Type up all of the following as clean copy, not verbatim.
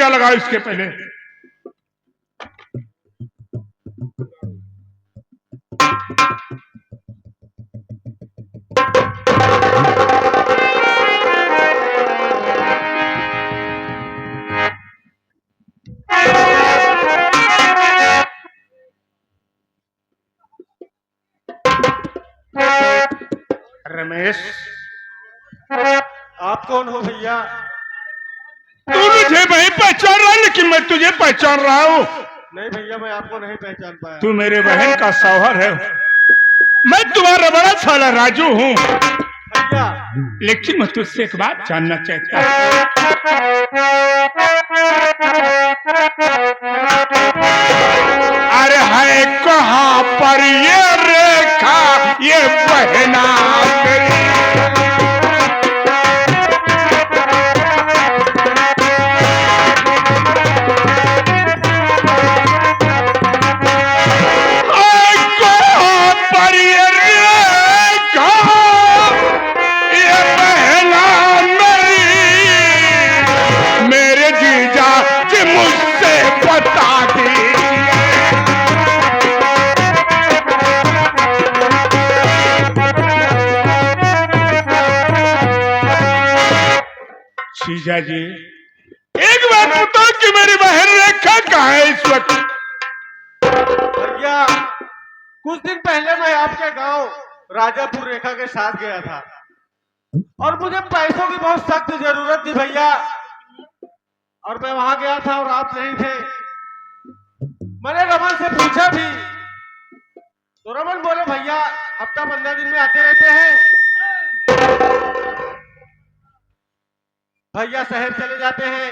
टीका लगाओ इसके पहले। रमेश, आप कौन हो भैया? तू मुझे नहीं पहचान रहा, लेकिन मैं तुझे पहचान रहा हूँ। नहीं भैया, मैं आपको नहीं पहचान पाया। तू मेरे बहन का शौहर है। मैं तुम्हारा बड़ा साला राजू हूँ भैया। लेकिन मैं तुझसे एक बात जानना चाहता हूँ। अरे है कहाँ पर ये रेखा, ये बहना मेरी? जीजा जी, एक बात बताओ कि मेरी बहन रेखा कहाँ है इस वक्त? भैया, कुछ दिन पहले मैं आपके गांव राजापुर रेखा के साथ गया था और मुझे पैसों की बहुत सख्त जरूरत थी भैया। और मैं वहां गया था और आप नहीं थे। मैंने रमन से पूछा भी तो रमन बोले भैया हफ्ता 15 दिन में आते रहते हैं, भैया शहर चले जाते हैं।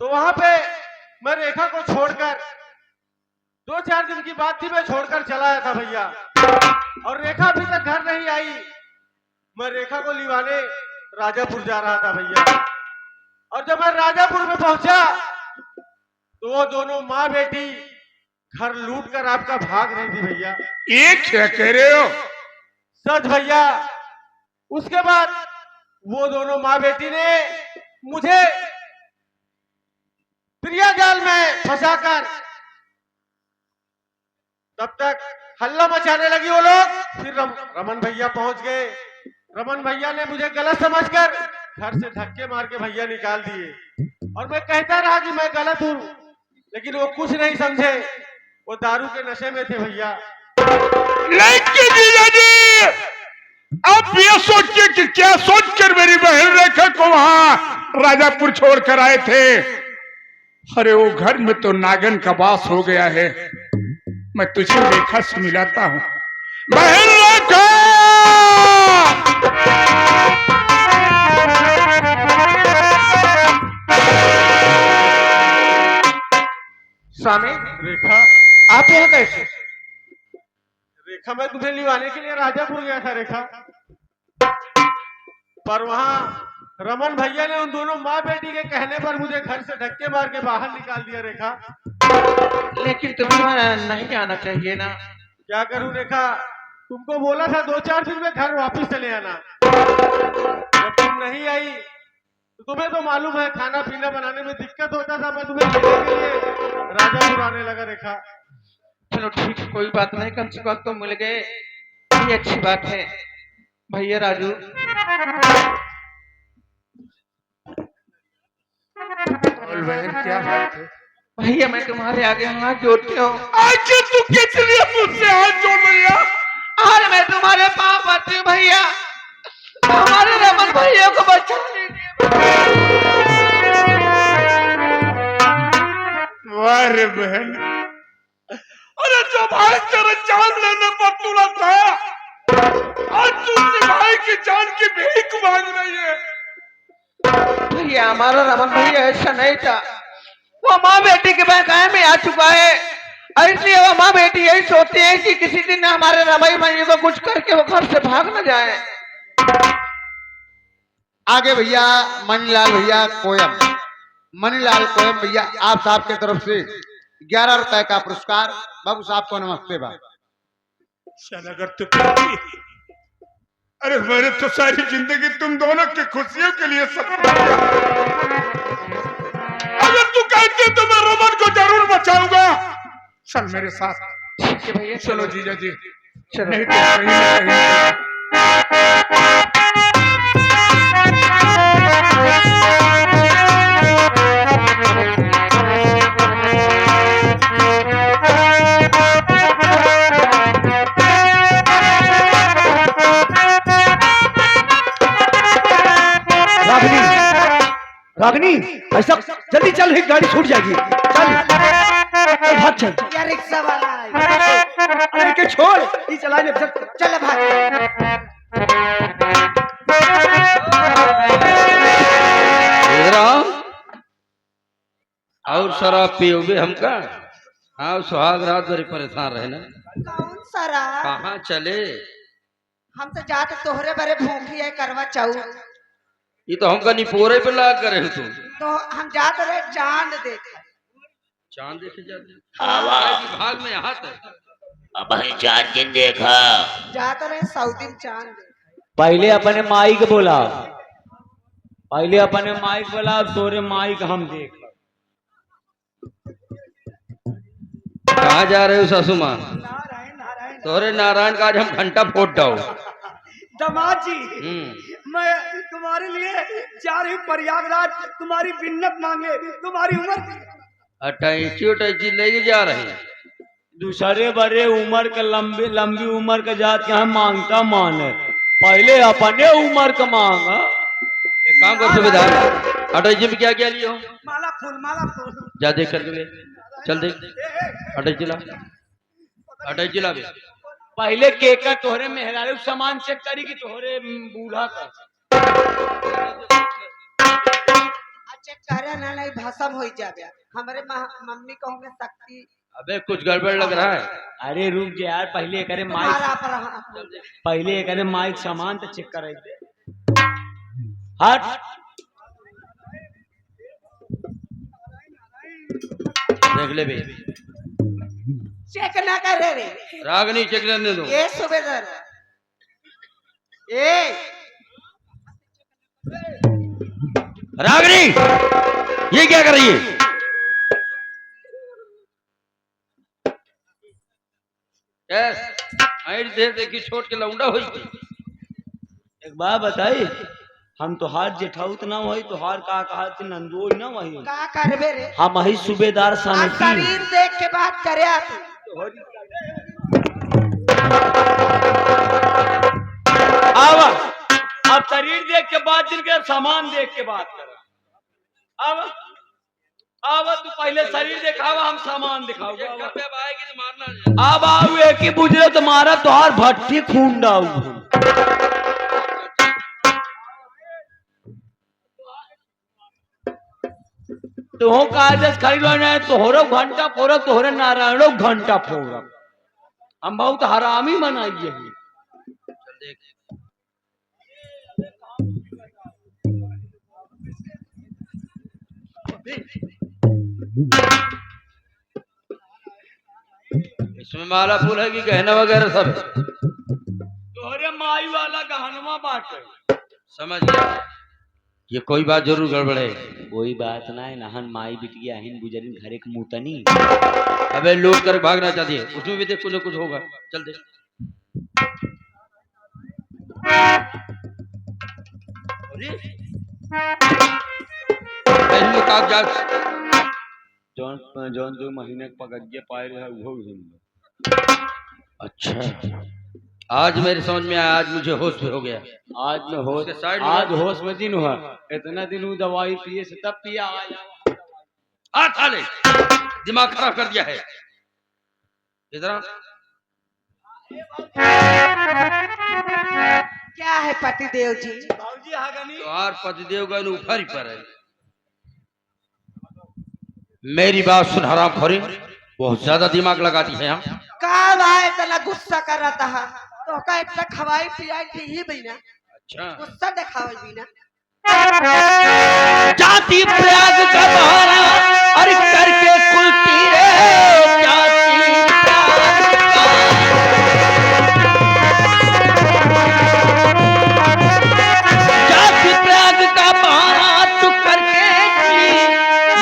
तो वहां पे मैं रेखा को छोड़कर 2-4 दिन की बात थी, मैं छोड़कर चला आया था भैया। और रेखा अभी तक घर नहीं आई। मैं रेखा को लिवाने राजापुर जा रहा था भैया। और जब मैं राजापुर में पहुंचा तो वो दोनों माँ बेटी घर लूट कर आपका भाग रही थी भैया। ये क्या कह रहे हो? सच भैया। उसके बाद वो दोनों माँ बेटी ने मुझे प्रिया जाल में फंसाकर तब तक हल्ला मचाने लगी वो लोग। फिर रमन भैया पहुंच गए। रमन भैया ने मुझे गलत समझकर घर से धक्के मार के भैया निकाल दिए। और मैं कहता रहा कि मैं गलत हूँ, लेकिन वो कुछ नहीं समझे। वो दारू के नशे में थे भैया। लेकिन जीजा जी, आप ये सोचिए कि क्या सोचकर मेरी बहन रेखा को वहां राजापुर छोड़कर आए थे। अरे वो घर में तो नागन का वास हो गया है। मैं तुझे रेखा से मिलाता हूँ। बहन रेखा! स्वामी, रेखा, आप यहाँ कैसे? रेखा मैं तुम्हें लिवाने के लिए राजापुर गया था रेखा। पर वहां रमन भैया ने उन दोनों माँ बेटी के कहने पर मुझे घर से धक्के मार के बाहर निकाल दिया रेखा। लेकिन तुम्हें नहीं जाना चाहिए ना। क्या करूं रेखा, तुमको बोला था 2-4 दिन में घर वापस चले आना। जब तुम नहीं आई तो तुम्हें तो मालूम है खाना पीना बनाने में दिक्कत होता था। मैं तुम्हें लेने के लिए राजापुर आने लगा रेखा। चलो ठीक है, कोई बात नहीं, कम से कम तो मिल गए, ये अच्छी बात है। भैया राजू, क्या बात है? भैया मैं तुम्हारे आगे हाथ जोड़ती हूँ। आज तू किस लिए मुझसे हाथ जोड़ रही है? आज मैं तुम्हारे पाँव पड़ती हूँ भैया, हमारे रमन भैया को बचा लीजिए। वाह बहन, अरे जो भाई तेरे जान लेने पर तुला था, आज तू भाई की जान की भीख मांग रही है। भैया हमारा रमन भैया ऐसा नहीं था। वो माँ बेटी के बहकावे में आ चुका है। इसलिए वो माँ बेटी यही सोचते हैं कि किसी दिन हमारे रमई भैया को कुछ करके वो घर से भाग न जाए। आगे भैया मनीलाल भैया कोयम, मनीलाल कोयम भैया आप साहब की तरफ से 11 रुपए का पुरस्कार। बाबू साहब को नमस्ते। बा चल अगर तू कहती, अरे मैंने तो सारी जिंदगी तुम दोनों की खुशियों के लिए सब चल मेरे साथ, ठीक है भैया चलो जीजा जी, चलो। नहीं तो कहीं ना कहीं रागनी रागनी ऐसा जल्दी चल, एक गाड़ी छूट जाएगी। चल भाग चल। या रिक्शा वाला है। अरे के छोड़, ये चलाने चल भाग। और शराब पियोगे हमका? हाँ सुहाग रात बड़ी परेशान रहे ना। कौन सारा? कहाँ चले? हम तो जाते तोहरे बरे भूखी है करवा चौथ, ये तो हमका निपोरे पे लाग करे हो तुम। तो हम जाते रहे चांद देखा। चांद देखे जाते भाग में यहाँ तक अब हम चांद दिन देखा। जाते रहे सऊदी चांद देखा। पहले अपने माई के बोला, पहले अपने माई के बोला, तोरे माई का हम देख। कहाँ जा रहे हो सासू माँ? नारायण नारायण। तोरे नारायण का आज हम घंटा फोड़ डाओ। दामाद जी, मैं तुम्हारे लिए जा रही हूँ प्रयागराज, तुम्हारी बिन्नत मांगे, तुम्हारी उम्र। अटैची उटैची लेके जा रहे हैं। दूसरे बड़े उम्र का लंबी लंबी उम्र का जात यहाँ मांगता मान है, पहले अपने उम्र का मांगा। एक काम कर सुविधा अटैची में क्या क्या लियो? माला फूल, माला फूल। जा देख कर ले, चल देख अटैची ला, अटैची ला बे। पहले केकर तोहरे मेहरारू सामान चेक करी कि तोहरे बूढ़ा का। अच्छा करे ना नहीं भसम हो जावे। हमारे मम्मी कहूँगे शक्ति। अबे कुछ गड़बड़ लग रहा है। अरे रुक जा यार, पहले करे तुम्हारा माइक, पर पहले करे माइक सामान तो चेक करे। हट देख ले बे। चेक ना करे रे। रागनी चेक करने दो। ये सुबेदार ए रागनी ये क्या कर रही है? देर देखी छोड़ के लौंडा हुई। एक बात बताई, हम तो हार जेठाउत ना वही तो हार का कहा थे नंदोई ना वही, का करबे रे? हम वही सूबेदार और सानकी। शरीर देख के बात करे आती। अब शरीर देख के बात, जिनके सामान देख के बात कर। अब तू पहले शरीर दिखावा, हम सामान दिखाओगे। अब आओ एक ही बुझले तुम्हारा तोहार भट्टी खून डाऊ। तो कागज खरीदो ना, तोहरो घंटा फोड़ो, तोहरे नारायणो घंटा फोड़ो। हम बहुत हरामी मनाइए हैं। इसमें माला फूल है कि गहना वगैरह सब है? तोहरे माई वाला गहनवा बाटे। समझ गया, ये कोई बात जरूर गड़बड़ है। कोई बात ना है, नहन माई बिटिया हिन गुजरिन घरे के मुतनी। अबे लूट कर भागना चाहती है, उसमें भी देख कुछ न कुछ होगा। चल देख। पहले कागजात जौन जौन 2 महीने के पगड़िए पाए रहे वो हिंद। अच्छा, आज मेरे समझ में आया, आज मुझे होश हो गया। आज में होश, उसके साइड में आज होश में दिन हुआ। इतना दिन हुआ दवाई पिए से, तब पिया आया। हाथ हाले, दिमाग खराब कर दिया है। इधर क्या है पतिदेव जी? बाबूजी हागनी तो आर पतिदेव का ऊपर ही पर है। मेरी बात सुन हराम खोरी, बहुत ज्यादा दिमाग लगाती है यहाँ। का भाई इतना गुस्सा कर रहा था तो का इतना खवाई पियाई थी ही बिना अच्छा, गुस्सा दिखावे बिना। जाति प्रयाग का बहाना और करके कुलती रे जाति प्रयाग का बहाना तू करके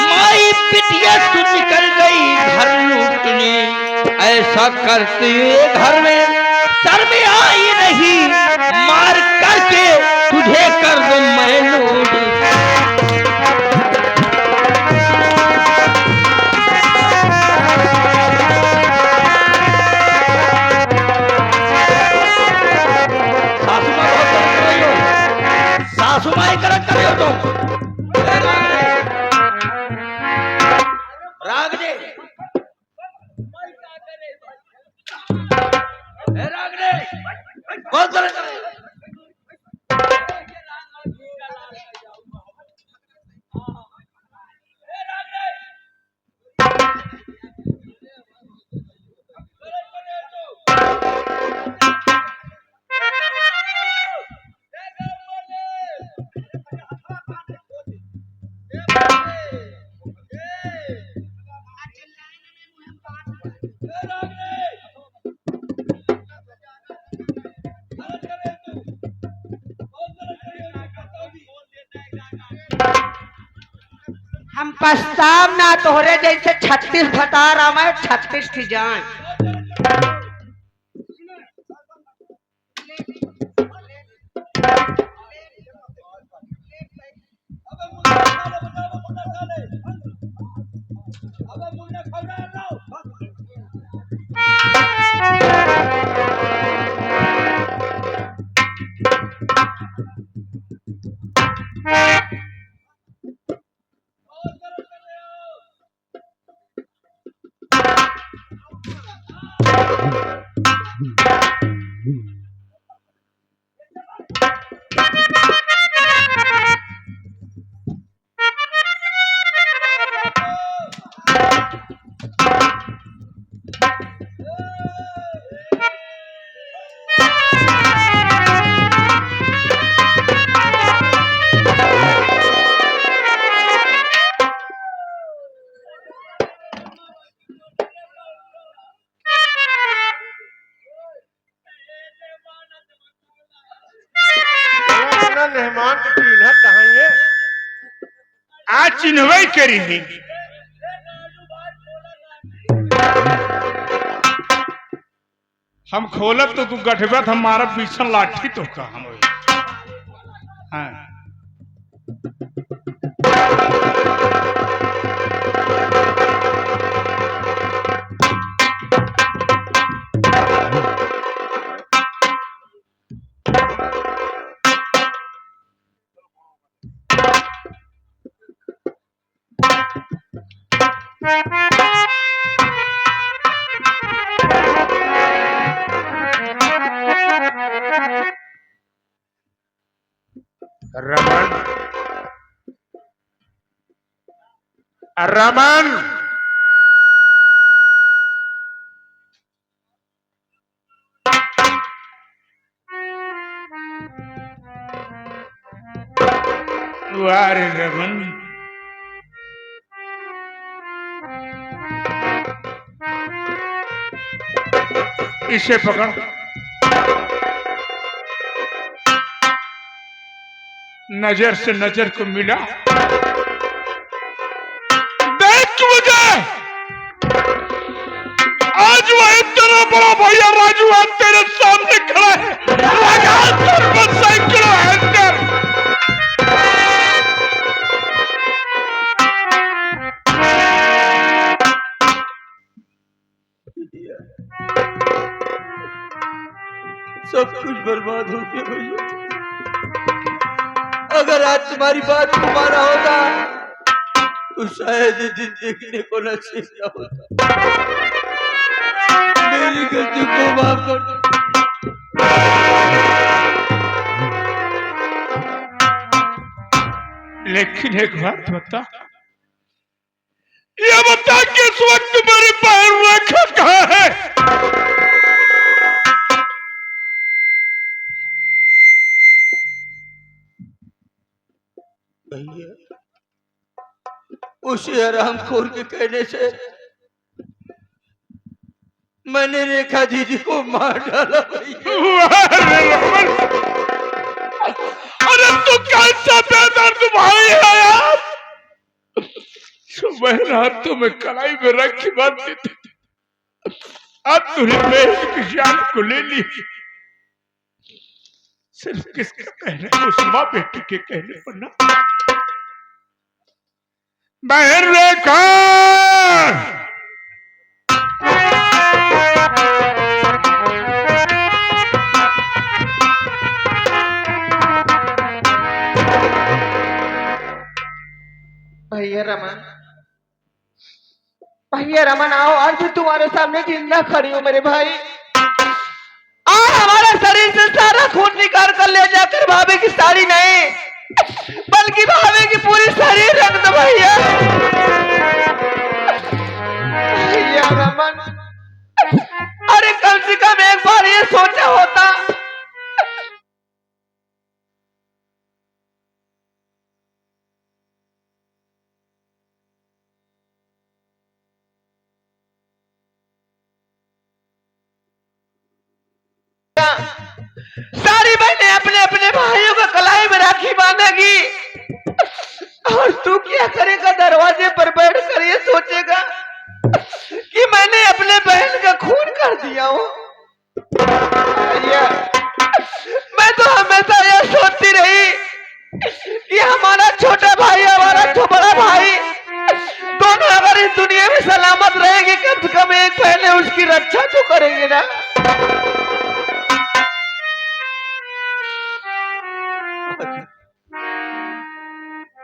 माई पिटिया तू निकल गई घर लूटनी। ऐसा करती घर में शर्म आई नहीं, मार करके तुझे कर दूं मैं नूडल्स। सासू माई करत कर रही हो तुम। राग दे राग दे बहुत गलत कर रहे हो। हम पछताव ना तोहरे जैसे 36 भतार आवे 36 थी जान। मेहमान की चिन्ह कहाँ ये? आज चिन्हवाई करी ही हम खोलब तो तू गठबत हमारा पीछन लाठी तो का हम हाँ। रमन रमन वारे रमन इसे पकड़ नजर से नजर को मिला देख मुझे आज वो इतना बड़ा भैया राजू आज तेरे सामने खड़ा है लगा तुम साइकिल हैंडर सब कुछ बर्बाद हो गया भैया। अगर आज तुम्हारी बात तुम्हारा होता तो शायद ये दिन देखने को नसीब न होता। मेरी गलती को माफ कर दो। लेकिन एक बात बता ये बता कि इस वक्त मेरी बहन रेखा कहाँ है? भैया उसे आराम खोर के कहने से मैंने रेखा दीदी को मार डाला भैया। अरे तू कैसा बेदर्द भाई है यार। सुबह रातों में कलाई में रख के बांध देते अब तूने मेरे की जान को ले ली, सिर्फ किसके कहने, उस माँ बेटी के कहने पर ना। बहन रेखा, भैया रमन, भैया रमन आओ, आज भी तुम्हारे सामने जिंदा खड़ी हूँ मेरे भाई। आज हमारे शरीर से सारा खून निकाल कर ले जाकर भाभी की साड़ी नहीं बल्कि भाभी की पूरी शरीर रख दो भैया। भैया रमन, अरे कम से कम एक बार ये सोचा होता। सारी बहनें अपने अपने भाइयों को कलाई में राखी बांधेगी और तू क्या करेगा? दरवाजे पर बैठ कर ये सोचेगा कि मैंने अपने बहन का खून कर दिया हो। भैया, मैं तो हमेशा यह सोचती रही कि हमारा छोटा भाई हमारा बड़ा भाई दोनों अगर इस दुनिया में सलामत रहेंगे, कम से कम एक बहन है उसकी रक्षा तो करेंगे ना।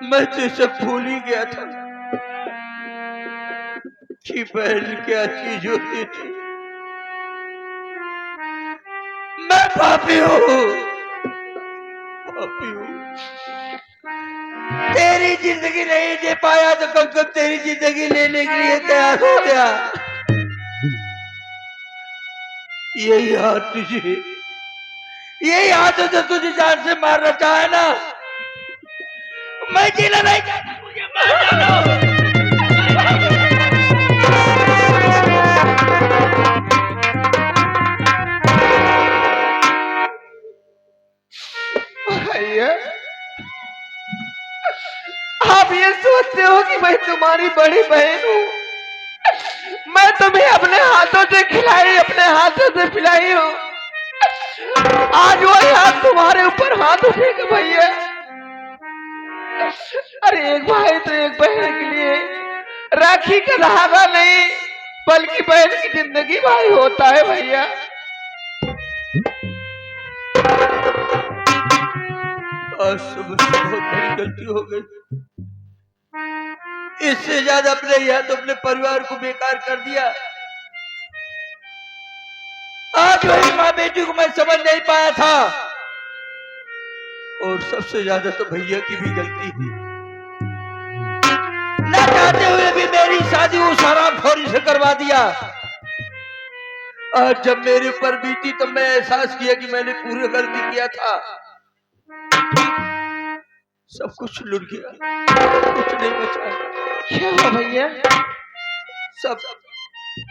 मैं तो सब भूल ही गया था कि बहन क्या चीज होती थी। मैं पापी हूँ, पापी हूँ। तेरी जिंदगी नहीं दे पाया तो कम से कम तेरी जिंदगी लेने के लिए तैयार हो गया। यही हाथ तुझे, यही हाथ जो तुझे जान से मारना चाहे ना, मैं जीना नहीं चाहता, मुझे मार डालो। भैया, आप ये सोचते हो कि मैं तुम्हारी बड़ी बहन हूँ। मैं तुम्हें अपने हाथों से खिलाई, अपने हाथों से पिलाई हूँ। आज वही हाथ तुम्हारे ऊपर हाथ उठेगा भैया। अरे एक भाई तो एक बहन के लिए राखी का धागा नहीं बल्कि बहन की जिंदगी भाई होता है भैया। आज सुबह से बहुत बड़ी गलती हो गई। इससे ज्यादा अपने या तो अपने परिवार को बेकार कर दिया। आज वही माँ बेटी को मैं समझ नहीं पाया था, और सबसे ज्यादा तो भैया की भी गलती थी। न चाहते हुए भी मेरी शादी उस हरामखोरी से करवा दिया। आज जब मेरे ऊपर बीती तो मैं एहसास किया कि मैंने पूरी गलती किया था। सब कुछ लुट गया, कुछ नहीं बचा। क्या हुआ भैया? सब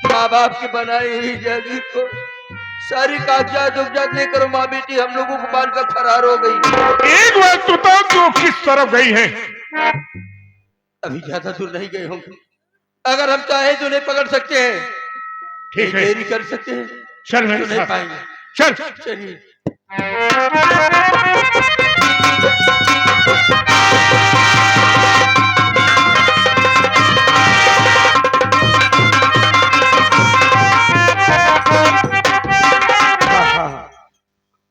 माँ बाप के बनाई हुई जागीर को सारी कागजात उगजात लेकर माँ बेटी हम लोगों को बांध कर फरार हो गई। एक बात बताओ कि वो किस तरफ गई है? अभी ज्यादा दूर नहीं गए होंगे। अगर हम चाहे तो उन्हें पकड़ सकते हैं, ठीक है, देरी कर सकते हैं, चल मेरे तो नहीं साथ। पाएंगे। चल चलिए।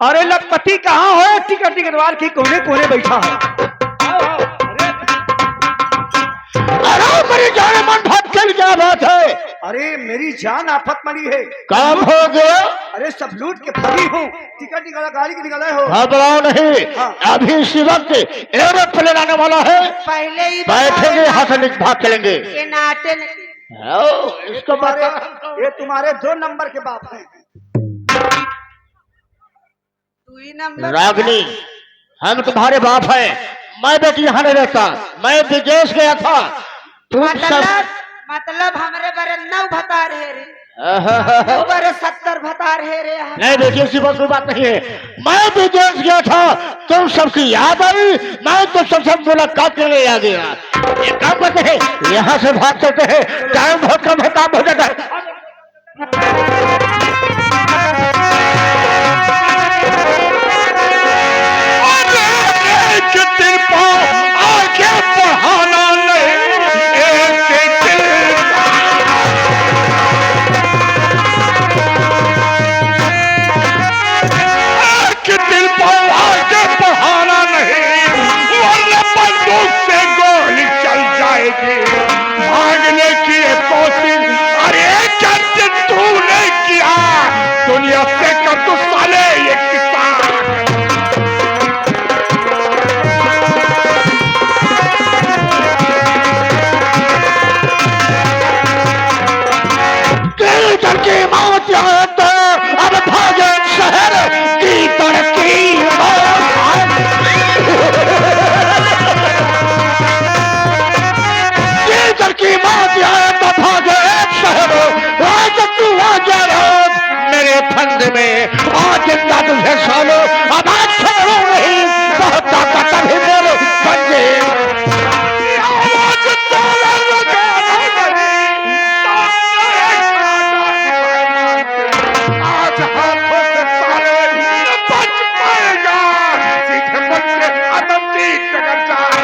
अरे लखपति कहाँ हो? टिकट टिकटवार की कोने कोने बैठा है। अरे मेरी जान मन भाग चल, क्या बात है? अरे मेरी जान आफत मरी है। काम हो गया? अरे सब लूट के भागी हूँ। टिकट निकाला, गाड़ी के निकाला हो। घबराओ नहीं, अभी इसी वक्त एरोप्लेन आने वाला है। पहले ही बैठेंगे, हाथ से भाग चलेंगे। ये नाटे इसको बता। ये तुम्हारे 2 नंबर के बाप हैं। रागिनी, हम तुम्हारे बाप हैं। मैं बेटी यहाँ नहीं रहता, मैं विदेश गया था। तुम सब मतलब हमारे बारे 9 बता रहे रे, बारे 70 बता रहे रे। नहीं बेटी, ऐसी कोई बात नहीं है। मैं विदेश गया था, तुम सबकी याद आई, मैं तो सबसे मुलाकात के लिए आ गया। एक काम करते हैं, यहाँ से भाग चलते हैं, टाइम बहुत कम है, काम हो जाता है। अरे एक दिन पाँव आगे बढ़ाना नहीं, एक दिन एक दिल पर आगे बढ़ाना नहीं, वरना बंदूक से गोली चल जाएगी। भागने की ये कोशिश अरे जब तूने किया दुनिया से कर तू साले ये किसान। कीचड़ की मौत आए तो अब भागे शहर कीचड़ की मौत। कीचड़ की मौत आए तो भागे शहर, आज तू आगे रोज मेरे फंद में आज जिंदा तुझे सालो, अब आज छोड़ो नहीं बहुत ताकत ही मेरे पंजे। आवाज ताला लगाना नहीं, आज हाथों से साले न बच पाएगा। सीधे मुझ से अदम की टकर जाए।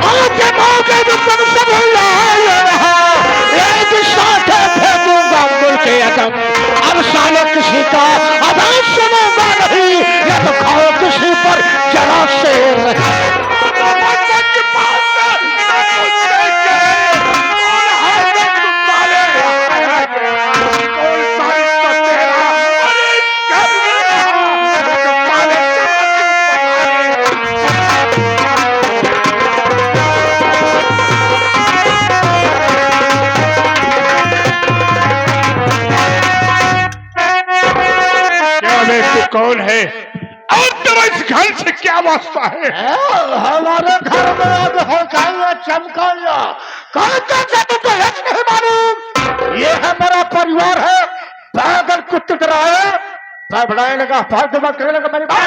आज मौके में तुम सब लाए रहा, एक साथ फेंकूंगा मुड़ के अदम। अब साले किसी का आवाज सुनूंगा नहीं, या तो खाओ किसी पर जरा शेर। तू कौन है और तेरा इस घर से क्या वास्ता है? हमारे घर में अब हड़काइया चमकाइया कहते थे तुमको एक नहीं मालूम, ये है मेरा परिवार है। अगर कुत्ते डराए बढ़ाए लगा फालतू बात करने लगा मेरी बात।